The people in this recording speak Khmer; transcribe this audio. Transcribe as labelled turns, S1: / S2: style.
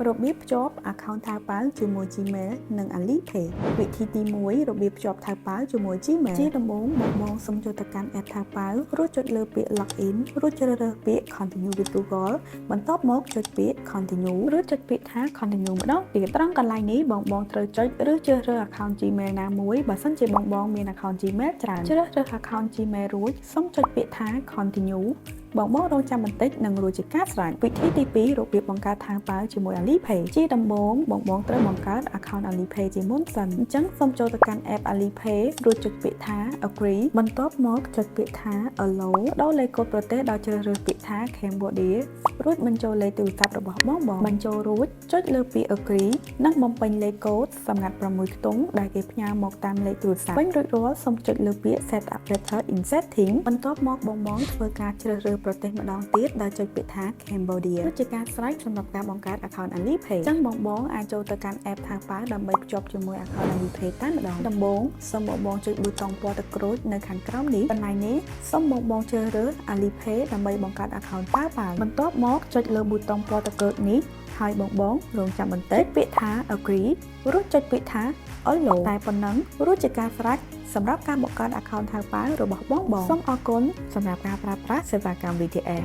S1: របៀបភ្ជាប់ account ថៅប៉ាល់ជាមួយ Gmail និង Alipay វិធីទី1របៀបភ្ជាប់ថៅប៉ាល់ជាមួយ Gmail ជាដំបូងបងសូមចូលទៅកាន់ app ថៅប៉ាល់រួចចុចលើពាក្យ login រួចជ្រើសរើសពាក្យ continue with Google បន្ទាប់មកចុចពាក្យ continue ឬចុចពាក្យថា continue ម្ដងទៀតត្រង់កន្លែងនេះបងត្រូវចុចឬជ្រើសរើស account Gmail ណាមួយបើសិនជាបងមាន account Gmail ច្រើនជ្រើសរើស account Gmail រួចសូមចុចពាក្យថា continue បងរងចាំបន្តិចនឹងរួចជាការស្រេចវិធីទី2របៀបបង្កើតថៅប៉ាល់ជាមួយ Alipay ជាដំបូងបងត្រូវបង្កើត account Alipay ជាមុនសិនអញ្ចឹងសូមចូលទៅកាន់ app Alipay រួចចុចពាក្យថា agree បន្ទាប់មកចុចពាក្យថា allow ដោលេខកូដប្រទេសដោយជ្រើសរើសពាក្យថា Cambodia រួចបញ្ចូលលេខទូរស័ព្ទរបស់បងបញ្ចូលរួចចុចលើពាក្យ agree និងបំពេញលេខកូដសម្ងាត់6ខ្ទង់ដែលគេផ្ញើមកតាមលេខទូរស័ព្ទវិញរួចរាល់សូមចុចលើពាក្យ set up letter in setting បន្ទាប់មកបងធ្វើការជ្រើសរើសប្រទេសម្ដងទៀតដោយចុចពាក្យថា Cambodia ជាការស្រេចសម្រាប់ការបង្កើត account Alipay អញ្ចឹងបងអាចចូលទៅកាន់ app ថៅប៉ាល់ដើម្បីភ្ជាប់ជាមួយ account Alipay តែម្ដងដំបូងសូមបងចុចប៊ូតុងពណ៌ទឹកក្រូចនៅខាងក្រោមនេះកន្លែងនេះសូមបងជ្រើសរើស Alipay ដើម្បីបង្កើត account ថៅប៉ាល់បន្ទាប់មកចុចលើប៊ូតុងពណ៌ទឹកក្រូចនេះហើយបងរងចាំបន្តិចពាក្យថា agree រួចចុចពាក្យថា allow តែប៉ុណ្ណឹងរួចជាការស្រេចសម្រាប់ការបង្កើត account ថៅប៉ាល់របស់បងសូមអរគុណសម្រាប់ការប្រើប្រាស់សេវាកម្ម VTS